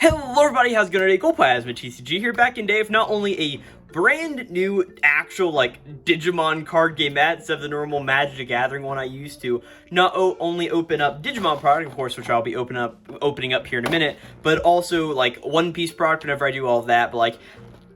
Hello everybody, how's it going today? GlowplasmaTCG here, back in day of not only a brand new actual Digimon card game mat instead of the normal Magic the Gathering one I used to not only open up Digimon product, of course, which I'll be opening up here in a minute, but also One Piece product whenever I do all of that. But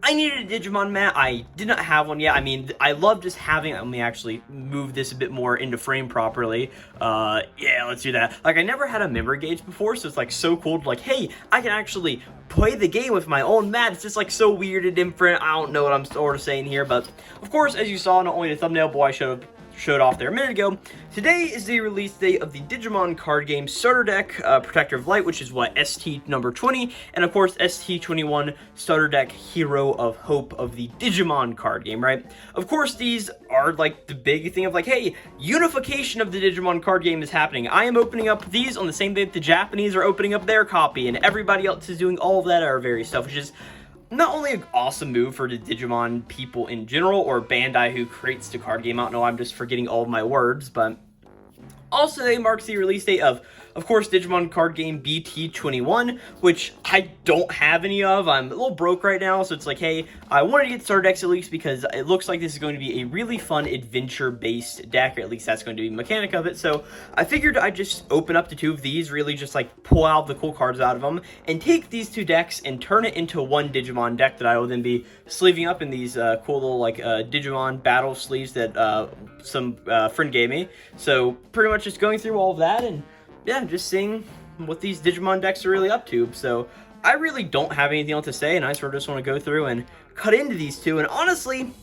I needed a Digimon mat. I did not have one yet. I mean, I love just having, let me actually move this a bit more into frame properly. Yeah, let's do that. I never had a memory gauge before, so it's so cool to hey, I can actually play the game with my own mat. It's just so weird and different. I don't know what I'm sort of saying here, but of course, as you saw, not only the thumbnail, boy, I showed off there a minute ago. Today is the release date of the Digimon card game starter deck, Protector of Light, which is what, ST-20, and of course ST-21 starter deck Hero of Hope of the Digimon card game, right? Of course, these are the big thing of hey, unification of the Digimon card game is happening. I am opening up these on the same day that the Japanese are opening up their copy, and everybody else is doing all of that other various stuff, which is not only an awesome move for the Digimon people in general, or Bandai who creates the card game. I don't know, I'm just forgetting all of my words, but also today marks the release date of course, Digimon card game BT21, which I don't have any of. I'm a little broke right now, so it's hey, I wanted to get starter decks at least because it looks like this is going to be a really fun adventure-based deck, or at least that's going to be the mechanic of it. So I figured I'd just open up the two of these, really just pull out the cool cards out of them, and take these two decks and turn it into one Digimon deck that I will then be sleeving up in these cool little Digimon battle sleeves that some friend gave me. So pretty much just going through all of that and yeah, just seeing what these Digimon decks are really up to. So I really don't have anything else to say, and I sort of just want to go through and cut into these two. And honestly,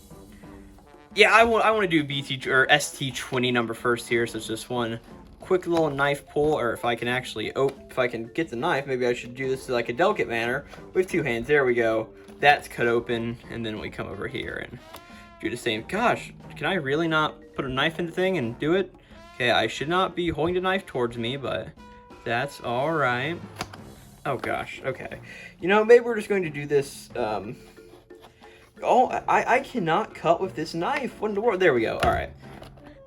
yeah, I want to do BT or ST-20 number first here. So it's just one quick little knife pull, or if I can actually, if I can get the knife, maybe I should do this in a delicate manner with two hands. There we go. That's cut open, and then we come over here and do the same. Gosh, can I really not put a knife in the thing and do it? Okay, I should not be holding the knife towards me, but that's all right. Oh gosh, okay. You know, maybe we're just going to do this. Oh, I cannot cut with this knife. What in the world? There we go. All right.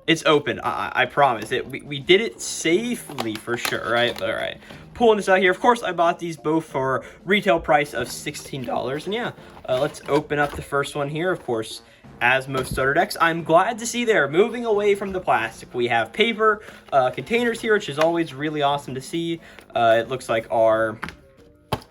It's open. I promise. We did it safely for sure, right? All right. Pulling this out here. Of course, I bought these both for retail price of $16. And yeah, let's open up the first one here. Of course, as most starter decks, I'm glad to see they're moving away from the plastic. We have paper containers here, which is always really awesome to see. It looks like our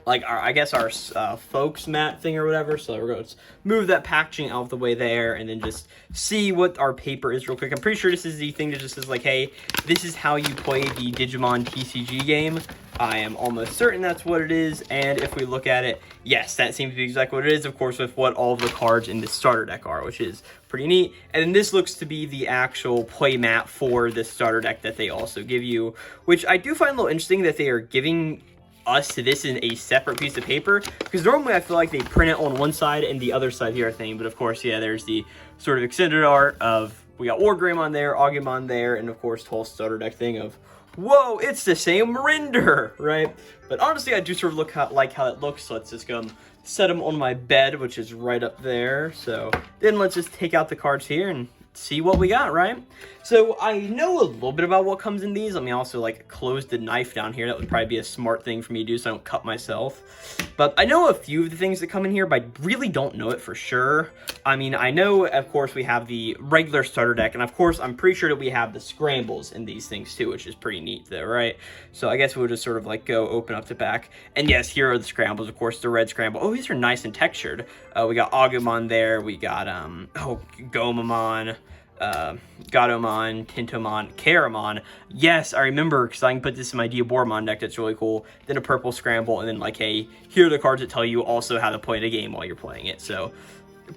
I guess our folks mat thing or whatever. So we're going to move that packaging out of the way there and then just see what our paper is real quick. I'm pretty sure this is the thing that just says hey, this is how you play the Digimon TCG game. I am almost certain that's what it is, and if we look at it, yes, that seems to be exactly what it is, of course, with what all of the cards in the starter deck are, which is pretty neat. And then this looks to be the actual play mat for the starter deck that they also give you, which I do find a little interesting that they are giving us to this in a separate piece of paper, because normally I feel like they print it on one side and the other side here thing, but of course, yeah, there's the sort of extended art of, we got Wargreymon there, Agumon there, and of course, the whole starter deck thing of, whoa, it's the same render, right? But honestly, I do sort of like how it looks, so let's just go set them on my bed, which is right up there. So then let's just take out the cards here and see what we got, right? So I know a little bit about what comes in these. Let me also close the knife down here. That would probably be a smart thing for me to do so I don't cut myself. But I know a few of the things that come in here, but I really don't know it for sure. I mean, I know, of course, we have the regular starter deck, and of course, I'm pretty sure that we have the scrambles in these things too, which is pretty neat though, right? So I guess we'll just sort of go open up the back. And yes, here are the scrambles, of course, the red scramble. Oh, these are nice and textured. We got Agumon there. We got, Gomamon. Gatomon, Tintomon, Karamon. Yes, I remember, because I can put this in my Diabormon deck. That's really cool. Then a purple scramble, and then hey, here are the cards that tell you also how to play the game while you're playing it. So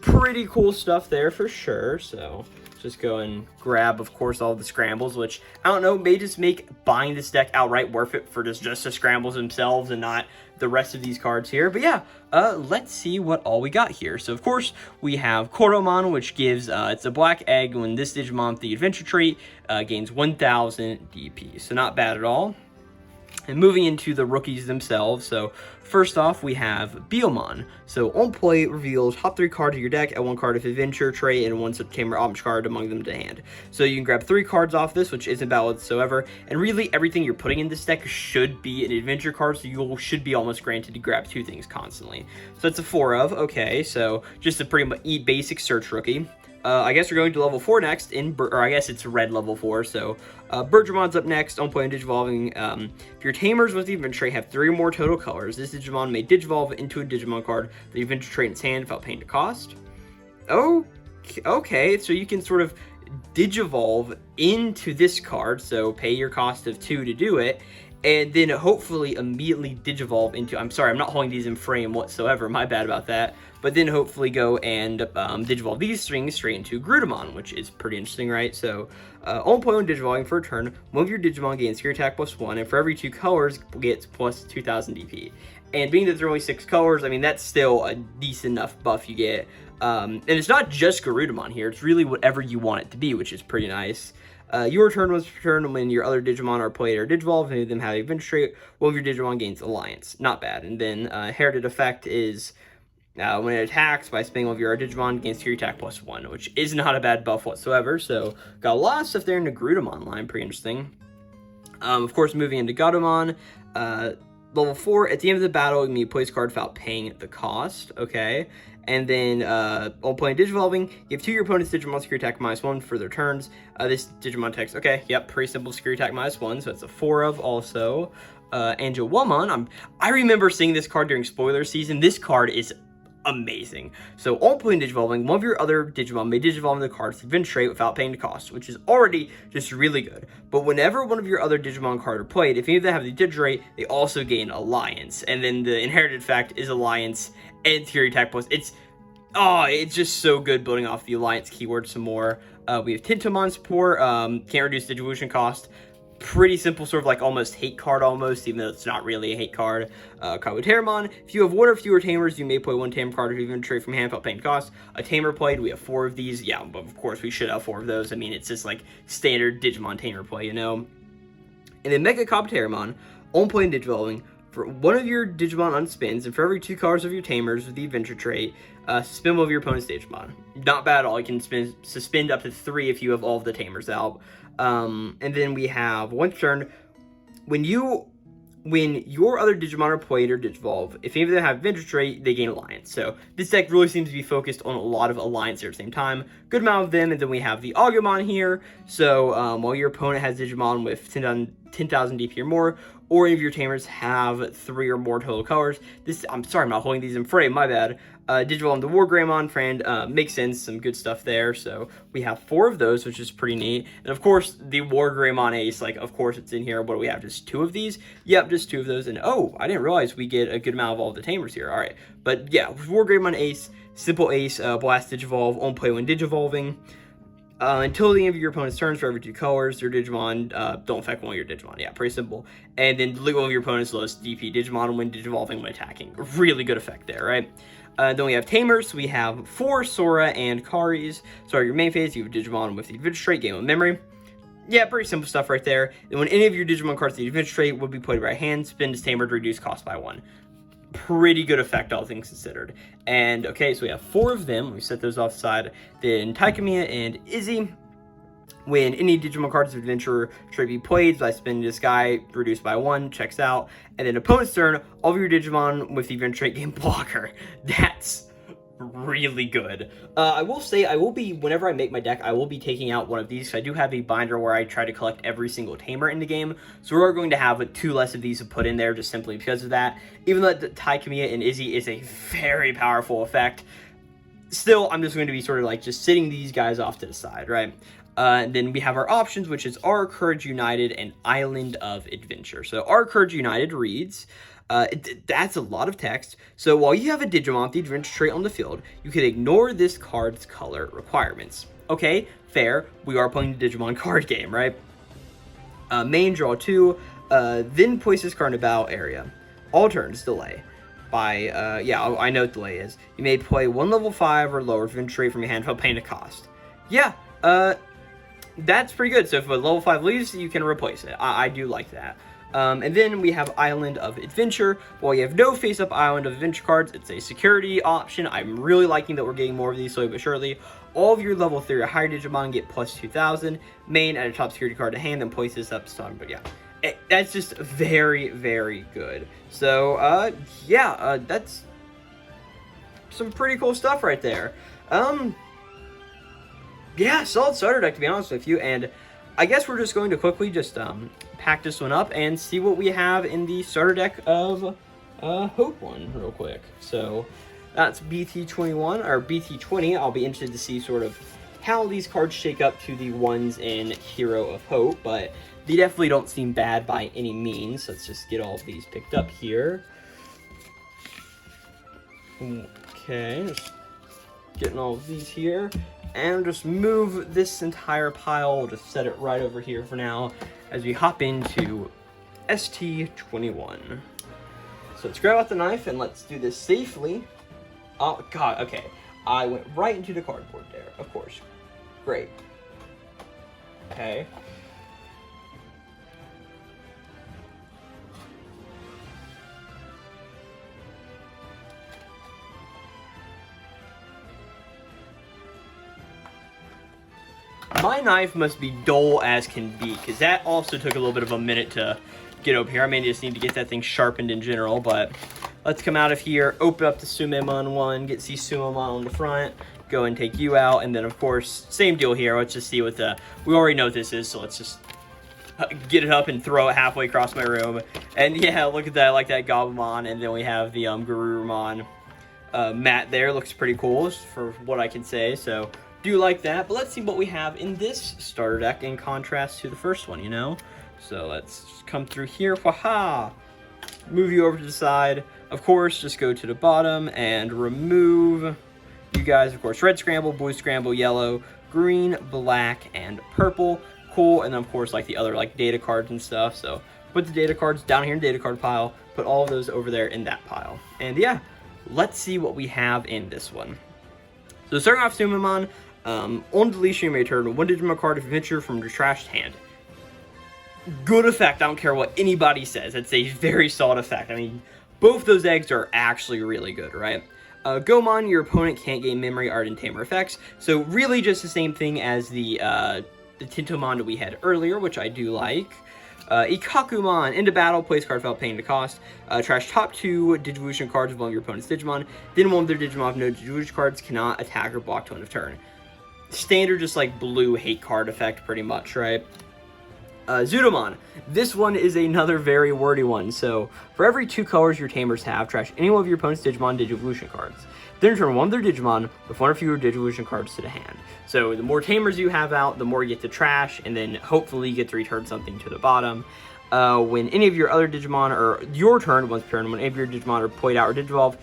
pretty cool stuff there for sure. So just go and grab, of course, all the scrambles, which I don't know, may just make buying this deck outright worth it for just the scrambles themselves and not the rest of these cards here. But yeah, let's see what all we got here. So of course we have Koromon, which gives it's a black egg. When this Digimon, the adventure trait, gains 1000 DP, so not bad at all. And moving into the rookies themselves, so first off, we have Biomon. So on play, reveals top 3 cards of your deck and 1 card of adventure trait and 1 September option card among them to hand. So you can grab 3 cards off this, which isn't bad whatsoever, and really everything you're putting in this deck should be an adventure card, so you should be almost granted to grab 2 things constantly. So that's a 4 of, okay, so just a pretty much basic search rookie. I guess we're going to level 4 next, or I guess it's red level 4, so Bergermon's up next. On play and Digivolving, if your Tamers with the Adventure trait have 3 or more total colors, this Digimon may Digivolve into a Digimon card with the Adventure trait in its hand without paying the cost. Okay, so you can sort of Digivolve into this card, so pay your cost of 2 to do it, and then hopefully immediately Digivolve into, I'm sorry, I'm not holding these in frame whatsoever, my bad about that, but then hopefully go and Digivolve these strings straight into Grutamon, which is pretty interesting, right? So, on play when Digivolving for a turn, one of your Digimon gains Secret Attack +1, and for every 2 colors, gets plus 2000 DP. And being that there are only 6 colors, I mean, that's still a decent enough buff you get. And it's not just Grutamon here, it's really whatever you want it to be, which is pretty nice. Your turn was returned when your other Digimon are played or Digivolved, and any of them have Adventure trait. One of your Digimon gains Alliance. Not bad. And then Inherited Effect is when it attacks by spending one of your Digimon, gains Secret Attack +1, which is not a bad buff whatsoever. So got a lot of stuff there in the Grutamon line, pretty interesting. Of course, moving into Gatomon, level 4, at the end of the battle, you may place a card without paying the cost, okay? And then, on playing Digivolving, give 2 of your opponent's Digimon Secret Attack -1 for their turns. This Digimon text, okay, yep, pretty simple Secret Attack -1, so it's a 4 of also. Angelwomon, I remember seeing this card during spoiler season. This card is amazing. So, on playing Digivolving, one of your other Digimon may Digivolve into the card's Adventure trait without paying the cost, which is already just really good. But whenever one of your other Digimon cards are played, if any of them have the Adventure trait, they also gain Alliance. And then the Inherited Effect is Alliance and Secret Attack +. It's just so good building off the Alliance keyword some more. We have Tintomon support, can't reduce Digivolution cost. Pretty simple, sort of like almost hate card almost, even though it's not really a hate card. Kabuteramon, if you have 1 or fewer Tamers, you may play 1 Tamer card if you even trade from hand without paying cost. A Tamer played, we have 4 of these. Yeah, but of course we should have 4 of those. I mean, it's just like standard Digimon Tamer play, you know? And then Mega Kabuteramon, on play and Digivolving, for one of your Digimon unspins, and for every 2 cards of your Tamers with the Adventure trait, suspend one of your opponent's Digimon. Not bad at all. You can suspend up to 3 if you have all of the Tamers out. And then we have 1 turn. When your other Digimon are played or Digivolve, if any of them have Adventure trait, they gain Alliance. So this deck really seems to be focused on a lot of Alliance here at the same time. Good amount of them, and then we have the Agumon here. So while your opponent has Digimon with 10,000 DP or more, or any of your Tamers have 3 or more total colors. I'm sorry, I'm not holding these in frame, my bad. Digivolve the Wargreymon friend, makes sense, some good stuff there. So we have 4 of those, which is pretty neat. And of course, the Wargreymon Ace, like, of course it's in here. What do we have, just 2 of these? Yep, just 2 of those. And oh, I didn't realize we get a good amount of all the Tamers here. All right, but yeah, Wargreymon Ace, simple Ace, Blast Digivolve, on play when Digivolving. Until the end of your opponent's turns, for every 2 colors, your Digimon don't affect one of your Digimon. Yeah, pretty simple. And then delete one of your opponent's lowest DP Digimon when Digivolving when attacking. Really good effect there, right? Then we have Tamers. We have 4 Sora and Karis. So your main phase, you have Digimon with the Adventure trait, Game of Memory. Yeah, pretty simple stuff right there. And when any of your Digimon cards the Adventure trait would be played by hand, spin this Tamer to reduce cost by 1. Pretty good effect, all things considered. And okay, so we have 4 of them. We set those off the side. Then Taikamiya and Izzy. When any Digimon cards of Adventure trait be played, so I spin this guy, reduced by 1, checks out. And then opponent's turn, all of your Digimon with the Adventure trait gain Blocker. That's really good. I will say, whenever I make my deck, I will be taking out one of these, because I do have a binder where I try to collect every single Tamer in the game, so we're going to have 2 less of these to put in there, just simply because of that. Even though Taikamiya and Izzy is a very powerful effect, still, I'm just going to be sort of like just sitting these guys off to the side, right? And then we have our options, which is Our Courage United and Island of Adventure. So Our Courage United reads, that's a lot of text. So while you have a Digimon with the Adventure trait on the field, you can ignore this card's color requirements. Okay, fair. We are playing the Digimon card game, right? Main, draw 2, then place this card in the battle area. All turns, delay. I know what delay is. You may play 1 level 5 or lower Adventure trait from your hand without paying a cost. Yeah, that's pretty good. So if a level 5 leaves, you can replace it. I do like that. And then we have Island of Adventure. While you have no face-up Island of Adventure cards, it's a security option. I'm really liking that we're getting more of these slowly but surely. All of your level 3 or higher Digimon get plus 2,000. Main, add a top security card to hand, then place this up stun. But yeah, that's just very, very good. So, that's some pretty cool stuff right there. Yeah, solid starter deck, to be honest with you. And I guess we're just going to quickly just pack this one up and see what we have in the starter deck of Hope one real quick. So that's BT21 or BT20. I'll be interested to see sort of how these cards shake up to the ones in Hero of Hope, but they definitely don't seem bad by any means. Let's just get all of these picked up here. Okay, just getting all of these here. And just move this entire pile. We'll just set it right over here for now as we hop into ST-21. So let's grab out the knife and let's do this safely. Oh, God, okay. I went right into the cardboard there, of course. Great. Okay. My knife must be dull as can be, because that also took a little bit of a minute to get over here. I may just need to get that thing sharpened in general, but let's come out of here, open up the Sumemon one, get Sumemon on the front, go and take you out, and then of course, same deal here. Let's just see what we already know what this is, so let's just get it up and throw it halfway across my room. And yeah, look at that, I like that Goblimon, and then we have the Garurumon mat there. Looks pretty cool, for what I can say, so do like that. But let's see what we have in this starter deck in contrast to the first one, you know? So let's just come through here. Waha! Move you over to the side. Of course, just go to the bottom and remove you guys. Of course, red scramble, blue scramble, yellow, green, black, and purple. Cool. And then, of course, like the other like data cards and stuff. So put the data cards down here in data card pile. Put all of those over there in that pile. And yeah, let's see what we have in this one. So starting off Sumemon, on deletion, you may return one Digimon card of adventure from your trashed hand. Good effect. I don't care what anybody says. It's a very solid effect. I mean, both those eggs are actually really good, right? Gomon, your opponent can't gain memory, art, and tamer effects. So really just the same thing as the Tintomon that we had earlier, which I do like. Ikakumon, into battle, place card without paying the cost. Trash top 2 Digivolution cards of one of your opponent's Digimon. Then one of their Digimon with no Digivolution cards cannot attack or block to end of turn. Standard, just like blue hate card effect, pretty much, right? Zudomon. This one is another very wordy one. So, for every 2 colors your tamers have, trash any one of your opponent's Digimon Digivolution cards. Then return one of their Digimon with one or fewer Digivolution cards to the hand. So, the more tamers you have out, the more you get to trash, and then hopefully you get to return something to the bottom. When any of your other Digimon, or your turn, once per turn, when any of your Digimon are played out or Digivolve,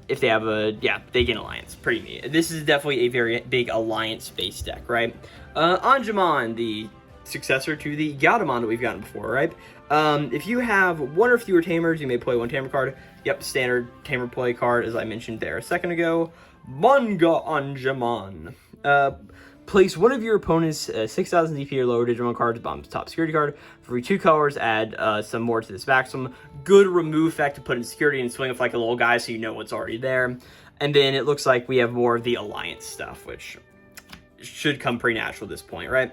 if they have they get an alliance. Pretty neat. This is definitely a very big alliance-based deck, right? Angemon, the successor to the Gaudamon that we've gotten before, right? If you have one or fewer tamers, you may play one tamer card. Yep, standard tamer play card, as I mentioned there a second ago. Manga Angemon. Place one of your opponent's 6,000 DP or lower Digimon cards, bomb's top security card. For every 2 colors, add some more to this maximum. Good remove effect to put in security and swing with like a little guy so you know what's already there. And then it looks like we have more of the alliance stuff, which should come pretty natural at this point, right?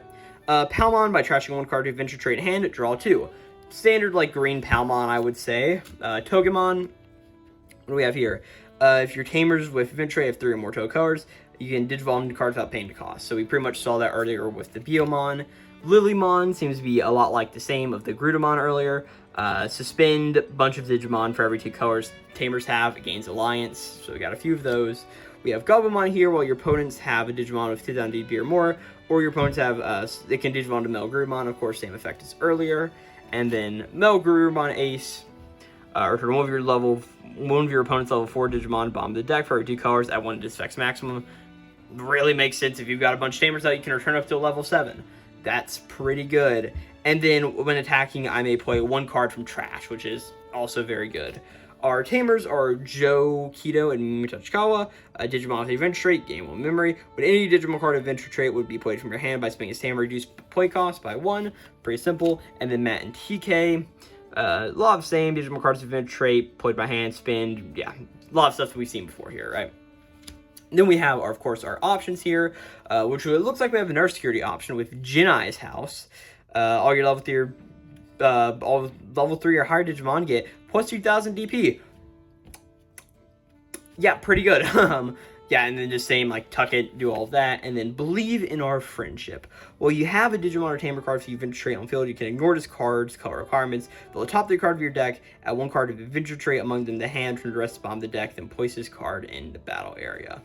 Palmon, by trashing 1 card to adventure trade hand, draw 2. Standard like green Palmon, I would say. Togemon, what do we have here? If your tamers with adventure have 3 or more total colors, you can Digivolve into cards without paying the cost. So we pretty much saw that earlier with the Biomon. Lilymon seems to be a lot like the same of the Grudamon earlier. Suspend, bunch of Digimon for every 2 colors tamers have. It gains alliance, so we got a few of those. We have Goblimon here, while your opponents have a Digimon with 2,000 DP or more, or your opponents have, they can Digimon to Melgarurumon, of course, same effect as earlier. And then Melgarurumon Ace, return one of your opponent's level 4 Digimon, bomb the deck for every 2 colors at 1 Disfects maximum. Really makes sense. If you've got a bunch of tamers out, you can return up to level 7. That's pretty good. And then when attacking, I may play 1 card from trash, which is also very good. Our tamers are Joe, Kido, and Mitachikawa. Digimon Adventure Trait, gain 1 memory. When any Digimon card Adventure Trait would be played from your hand by spending a tamer, reduce play cost by 1. Pretty simple. And then Matt and TK. A lot of same Digimon cards Adventure Trait, played by hand, spin. Yeah, a lot of stuff that we've seen before here, right? Then we have, of course, our options here, which it looks like we have a nurse security option with Jinai's House. All your level 3 or higher Digimon get plus 2,000 DP. Yeah, pretty good. Yeah, and then just same, like, tuck it, do all of that, and then believe in our friendship. Well, you have a Digimon or Tamer card, so you Adventure Trait on field. You can ignore this card's color requirements. Fill the top 3 cards of your deck, add 1 card of Adventure Trait among them to hand, turn the rest to the bottom of the deck, then place this card in the battle area.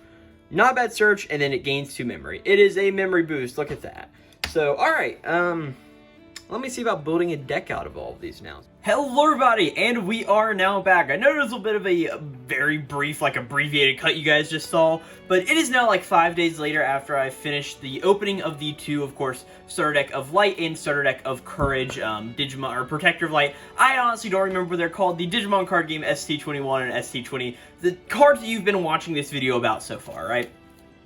Not a bad search, and then it gains 2 memory. It is a memory boost, look at that. So, alright, let me see about building a deck out of all of these now. Hello everybody, and we are now back. I know there's a bit of a very brief, like, abbreviated cut you guys just saw, but it is now like 5 days later after I finished the opening of the 2, of course, Starter Deck of Light and Starter Deck of Courage, Digimon, or Protector of Light. I honestly don't remember what they're called. The Digimon card game ST-21 and ST-20, the cards that you've been watching this video about so far, right?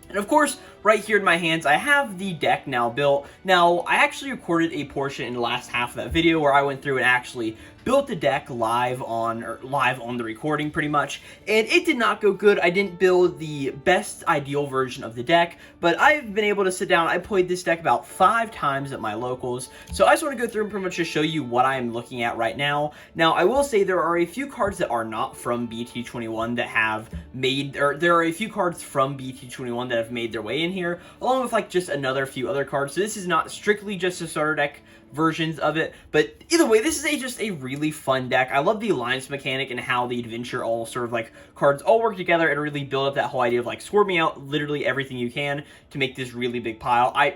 And of course, right here in my hands, I have the deck now built. Now, I actually recorded a portion in the last half of that video where I went through and actually built the deck live on the recording pretty much, and it did not go good. I didn't build the best ideal version of the deck, but I've been able to sit down. I played this deck about 5 times at my locals, so I just want to go through and pretty much just show you what I'm looking at right now. Now, I will say there are a few cards that are not from BT21 that have made, or there are a few cards from BT21 that have made their way in here, along with like just another few other cards. So this is not strictly just a starter deck versions of it, but either way, this is just a really fun deck. I love the alliance mechanic and how the adventure all sort of like cards all work together and really build up that whole idea of like swarming out literally everything you can to make this really big pile. I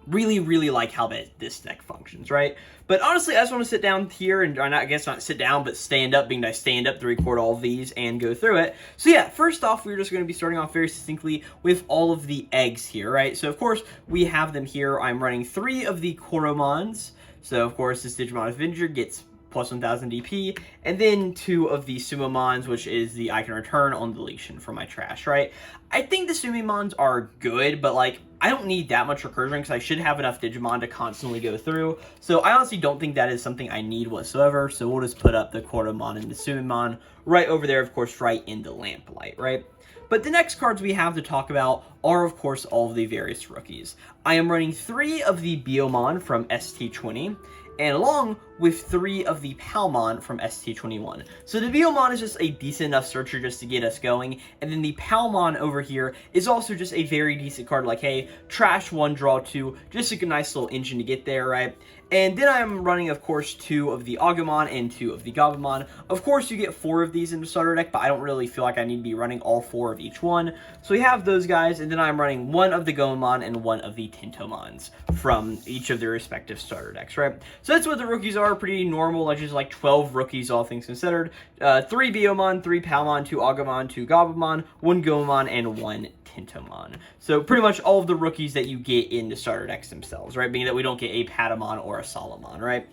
really like how this deck functions, right? But honestly, I just want to sit down here and, I guess not sit down, but stand up, being nice, stand up to record all of these and go through it. So yeah, first off, we're just going to be starting off very succinctly with all of the eggs here, right? So of course, we have them here. I'm running 3 of the Koromons. So of course, this Digimon Avenger gets plus 1,000 DP, and then 2 of the Sumomons, which is the I can return on deletion for my trash, right? I think the Sumomons are good, but like, I don't need that much recursion because I should have enough Digimon to constantly go through. So I honestly don't think that is something I need whatsoever. So we'll just put up the Quotamon and the Sumomon right over there, of course, right in the Lamplight, right? But the next cards we have to talk about are, of course, all of the various rookies. I am running 3 of the Biomon from ST-20, and along with 3 of the Palmon from ST-21. So the Biomon is just a decent enough searcher just to get us going, and then the Palmon over here is also just a very decent card, like, hey, trash 1, draw 2, just a nice little engine to get there, right? And then I'm running, of course, 2 of the Agumon and 2 of the Gabumon. Of course, you get 4 of these in the starter deck, but I don't really feel like I need to be running all 4 of each one. So we have those guys, and then I'm running 1 of the Gomon and 1 of the Tintomons from each of their respective starter decks, right? So that's what the rookies are, pretty normal, like just like 12 rookies, all things considered. 3 Biomon, 3 Palmon, 2 Agumon, 2 Gabumon, 1 Gomon, and 1 Tintomon. So pretty much all of the rookies that you get in the starter decks themselves, right? Being that we don't get a Patamon or a Solomon, right?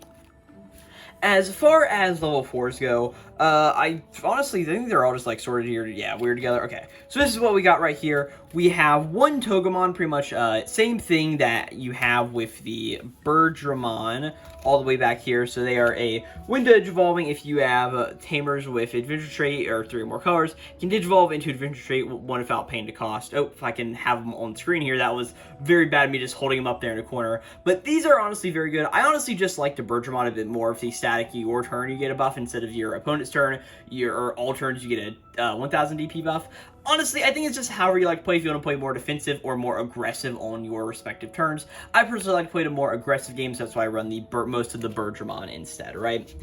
As far as level 4s go, I honestly think they're all just like sorted here, yeah, weird together. Okay, so this is what we got right here. We have 1 Togemon, pretty much same thing that you have with the Birdramon all the way back here. So they are a when Digivolving, if you have Tamers with Adventure Trait or 3 or more colors, can Digivolve into Adventure Trait 1 without paying the cost. Oh, if I can have them on screen here, that was very bad, me just holding them up there in the corner. But these are honestly very good. I honestly just like the Birdramon a bit more. If the static your turn, you get a buff instead of your opponent's turn, or all turns, you get a 1,000 DP buff. Honestly, I think it's just however you like to play. If you want to play more defensive or more aggressive on your respective turns, I personally like to play the more aggressive games. That's why I run the most of the Birdramon instead, right?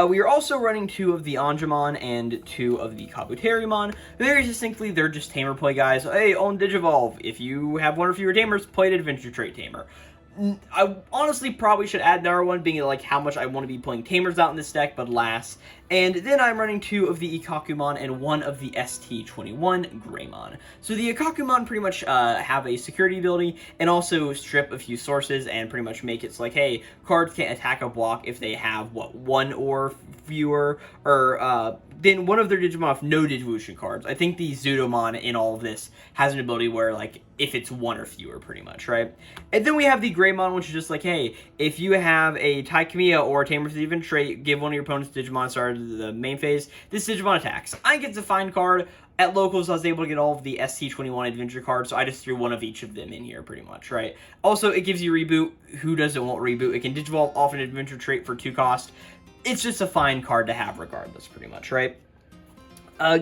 We are also running 2 of the Angemon and 2 of the Kabuterimon. Very distinctly, they're just tamer play guys. Hey, on Digivolve, if you have 1 or fewer tamers, play an Adventure Trait tamer. I honestly probably should add another one, being like how much I want to be playing tamers out in this deck, but alas. And then I'm running 2 of the Ikakumon and 1 of the ST-21 Greymon. So the Ikakumon pretty much have a security ability and also strip a few sources and pretty much make it so like, hey, cards can't attack a block if they have, what, 1 or fewer, or then one of their Digimon with no Digivolution cards. I think the Zudomon in all of this has an ability where, like, if it's one or fewer, pretty much, right? And then we have the Greymon, which is just like, hey, if you have a Taikamiya or a Tamer with the Even trait, give one of your opponent's Digimon started the main phase, this Digimon attacks. I think it's a fine card. At locals, I was able to get all of the ST-21 adventure cards, so I just threw one of each of them in here, pretty much, right? Also, it gives you Reboot. Who doesn't want Reboot? It can Digivolve off an adventure trait for 2 cost. It's just a fine card to have regardless, pretty much, right?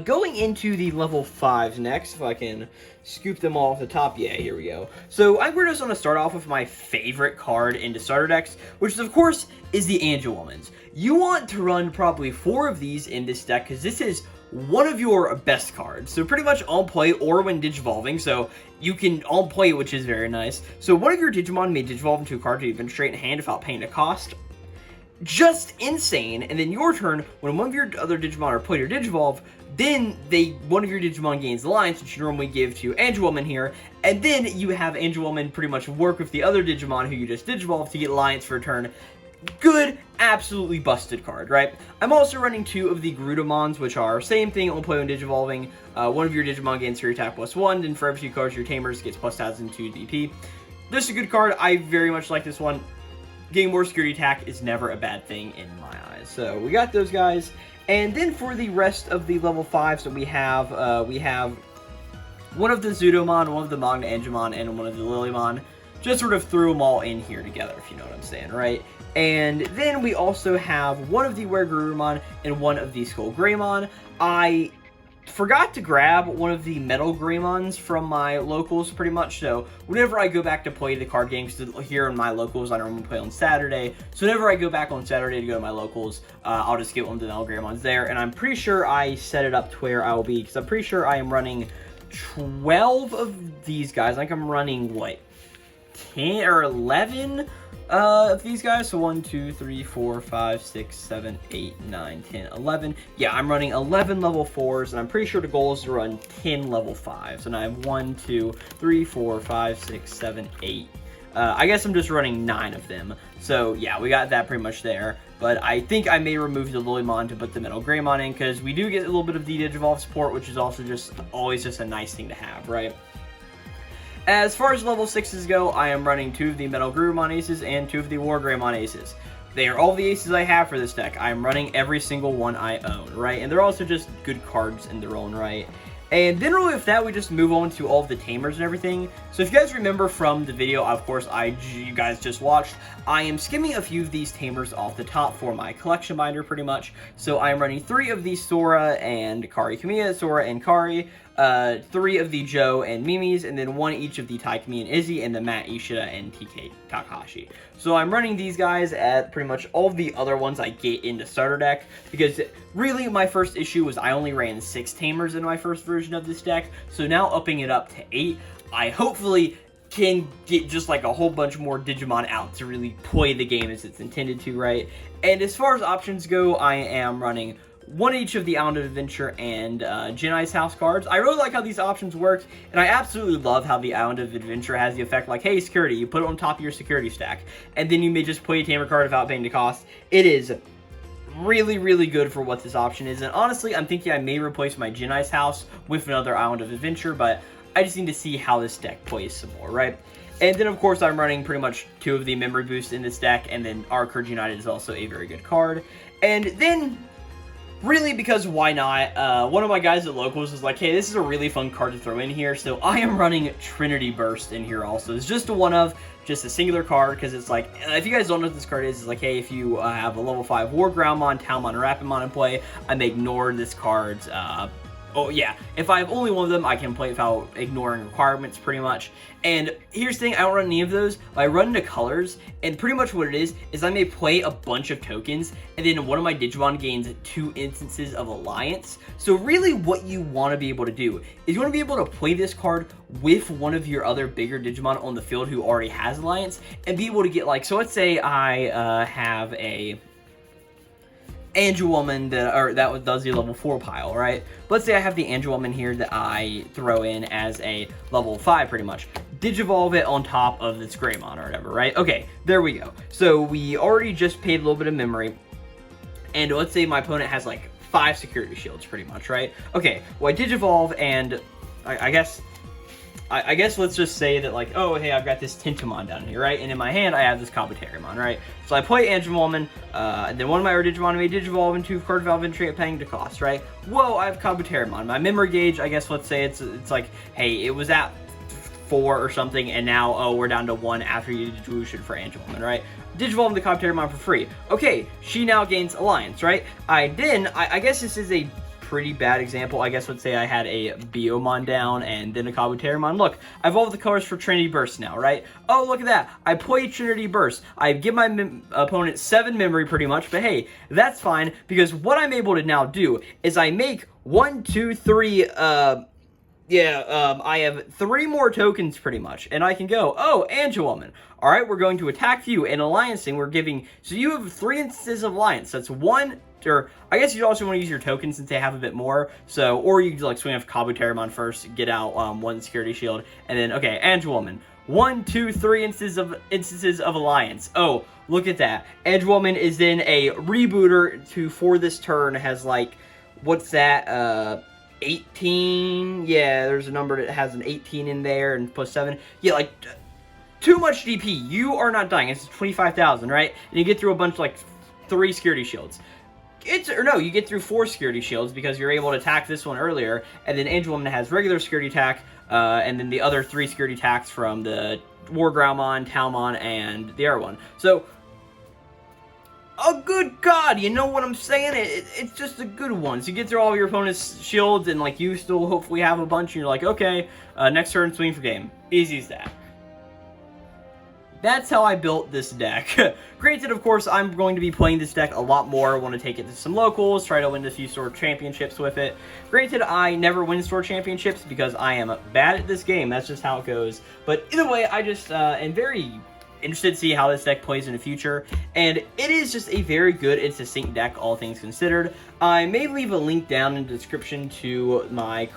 Going into the level 5s next, if I can scoop them all off the top. Yeah, here we go. So we're just going to start off with my favorite card into starter decks, which of course is the Angewomans. You want to run probably 4 of these in this deck, because this is one of your best cards. So pretty much on play or when Digivolving, so you can on play, which is very nice. So one of your Digimon may Digivolve into a card to even straight in hand without paying a cost. Just insane. And then your turn, when one of your other Digimon are played or Digivolve, then one of your Digimon gains Alliance, which you normally give to Angelwoman here, and then you have Angelwoman pretty much work with the other Digimon who you just Digivolve to get Alliance for a turn. Good, absolutely busted card, right? I'm also running 2 of the Grudomons, which are same thing on play when Digivolving. One of your Digimon gains your attack +1, and for every 2 cards your Tamers gets +1000 to DP. This is a good card. I very much like this one. Getting more security attack is never a bad thing in my eyes. So we got those guys. And then for the rest of the level 5s that we have one of the Zudomon, one of the Magna Angemon, and one of the Lilymon. Just sort of threw them all in here together, if you know what I'm saying, right? And then we also have one of the Weregurumon and one of the Skull Greymon. I forgot to grab one of the Metal Greymons from my locals, pretty much, so whenever I go back to play the card games here in my locals, I normally play on Saturday, so whenever I go back on Saturday to go to my locals, I'll just get one of the Metal Greymons there, and I'm pretty sure I set it up to where I will be, because I'm pretty sure I am running 12 of these guys. I think I'm running, what, 10 or 11 of these guys? So 1, 2, 3, 4, 5, 6, 7, 8, 9, 10, 11. Yeah, I'm running 11 level 4s, and I'm pretty sure the goal is to run 10 level 5s. And I have 1, 2, 3, 4, 5, 6, 7, 8. I guess I'm just running 9 of them. So yeah, we got that pretty much there. But I think I may remove the Lilymon to put the Metal Greymon in, because we do get a little bit of the Digivolve support, which is also just always just a nice thing to have, right? As far as level 6s go, I am running 2 of the Metal Greymon Aces and 2 of the War Greymon Aces. They are all the aces I have for this deck. I am running every single one I own, right? And they're also just good cards in their own right. And then really with that, we just move on to all of the Tamers and everything. So if you guys remember from the video, of course, you guys just watched, I am skimming a few of these Tamers off the top for my collection binder, pretty much. So I am running 3 of the Sora and Kari Kamiya, Sora and Kari, 3 of the Joe and Mimi's, and then 1 each of the Taikami and Izzy, and the Matt Ishida and TK Takahashi. So I'm running these guys at pretty much all of the other ones I get in the starter deck, because really my first issue was I only ran 6 Tamers in my first version of this deck, so now upping it up to 8, I hopefully can get just like a whole bunch more Digimon out to really play the game as it's intended to, right? And as far as options go, I am running 1 each of the Island of Adventure and Genai's House cards. I really like how these options work, and I absolutely love how the Island of Adventure has the effect like, hey, security, you put it on top of your security stack, and then you may just play a Tamer card without paying the cost. It is really, really good for what this option is, and honestly, I'm thinking I may replace my Genai's House with another Island of Adventure, but I just need to see how this deck plays some more, right? And then, of course, I'm running pretty much 2 of the Memory Boosts in this deck, and then Arcourage United is also a very good card. And then, really, because why not, one of my guys at locals was like, hey, this is a really fun card to throw in here, so I am running Trinity Burst in here also. It's just just a singular card, because it's like, if you guys don't know what this card is, it's like, hey, if you have a level 5 War Groundmon, Talmon, or Rapidmon in play, I may ignore this card's, oh yeah, if I have only one of them, I can play without ignoring requirements, pretty much. And here's the thing, I don't run any of those, but I run into colors, and pretty much what it is I may play a bunch of tokens, and then one of my Digimon gains 2 instances of Alliance. So really what you want to be able to do is you want to be able to play this card with one of your other bigger Digimon on the field who already has Alliance, and be able to get like, so let's say I have a Angelwoman that does the level 4 pile, right? Let's say I have the Angelwoman here that I throw in as a level 5, pretty much. Digivolve it on top of this Greymon or whatever, right? Okay, there we go. So we already just paid a little bit of memory, and let's say my opponent has like 5 security shields, pretty much, right? Okay, well, I Digivolve, and I guess let's just say that, like, oh, hey, I've got this Tintamon down here, right? And in my hand, I have this Kabuterimon, right? So I play Angelwoman, and then one of my Digimon may Digivolve into card valve entry at paying to cost, right? Whoa, I have Kabuterimon. My memory gauge, I guess, let's say it's like, hey, it was at 4 or something, and now, oh, we're down to 1 after you Digivolution for Angelwoman, right? Digivolve the Kabuterimon for free. Okay, she now gains Alliance, right? I guess this is a pretty bad example. I guess let's say I had a Biomon down and then a Kabuterimon. Look, I evolved the colors for Trinity Burst now, right? Oh, look at that. I play Trinity Burst. I give my opponent 7 memory pretty much, but hey, that's fine because what I'm able to now do is I make 1, 2, 3, I have 3 more tokens pretty much, and I can go, oh, Angelwoman. All right, we're going to attack you, and Alliancing, we're giving, so you have 3 instances of Alliance. That's 1, or I guess you also want to use your tokens since they have a bit more, so, or you could like swing off Kabuterimon first, get out 1 security shield, and then, okay, Angelwoman. 1, 2, 3 instances of Alliance. Oh, look at that. Angelwoman is then a rebooter for this turn, has like, what's that, 18, yeah, there's a number that has an 18 in there, and plus 7, yeah, like, too much DP, you are not dying, it's 25,000, right, and you get through a bunch, like, 3 security shields, you get through 4 security shields, because you're able to attack this one earlier, and then Angelwoman has regular security attack, and then the other 3 security attacks from the Wargroundmon, Talmon, and the other one, so, oh, good God, you know what I'm saying? It's just a good one. So you get through all your opponent's shields, and, like, you still hopefully have a bunch, and you're like, okay, next turn, swing for game. Easy as that. That's how I built this deck. Granted, of course, I'm going to be playing this deck a lot more. I want to take it to some locals, try to win a few store championships with it. Granted, I never win store championships because I am bad at this game. That's just how it goes. But either way, I just am very interested to see how this deck plays in the future, and it is just a very good and succinct deck, all things considered. I may leave a link down in the description to my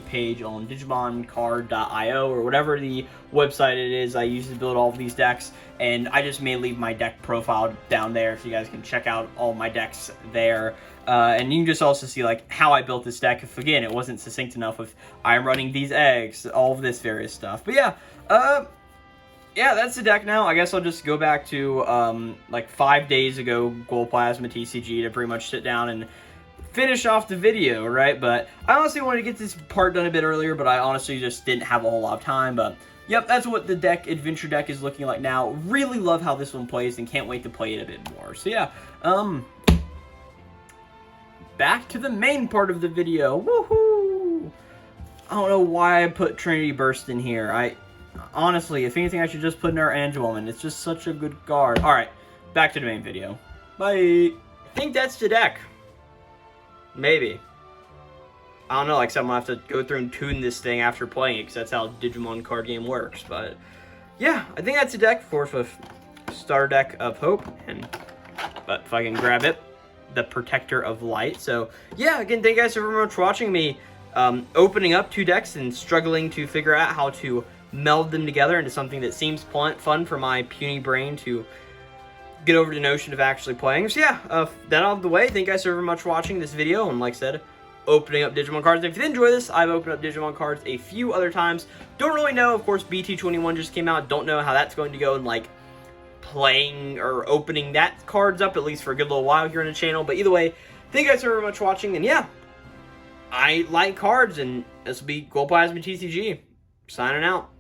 page on DigimonCard.io or whatever the website it is I use to build all of these decks, and I just may leave my deck profile down there so you guys can check out all my decks there. And you can just also see like how I built this deck if, again, it wasn't succinct enough if I'm running these eggs, all of this various stuff. But yeah, that's the deck now. I guess I'll just go back to, like 5 days ago, GlowplasmaTCG to pretty much sit down and finish off the video, right? But I honestly wanted to get this part done a bit earlier, but I honestly just didn't have a whole lot of time. But, yep, that's what the adventure deck is looking like now. Really love how this one plays and can't wait to play it a bit more. So, yeah, back to the main part of the video. Woohoo! I don't know why I put Trinity Burst in here. Honestly, if anything, I should just put in our Angelwoman. It's just such a good card. Alright, back to the main video. Bye! I think that's the deck. Maybe. I don't know, like someone will have to go through and tune this thing after playing it, because that's how Digimon card game works. But, yeah, I think that's the deck, of course, with Star Deck of Hope. But if I can grab it, the Protector of Light. So, yeah, again, thank you guys so very much for watching me opening up 2 decks and struggling to figure out how to meld them together into something that seems fun for my puny brain to get over the notion of actually playing. So yeah, that out of the way, thank you guys so very much for watching this video, and like I said, opening up Digimon cards. If you did enjoy this, I've opened up Digimon cards a few other times. Don't really know, of course, BT21 just came out, don't know how that's going to go in like playing or opening that cards up, at least for a good little while here on the channel. But either way, thank you guys so very much for watching, and yeah, I like cards, and this will be GlowplasmaTCG, signing out.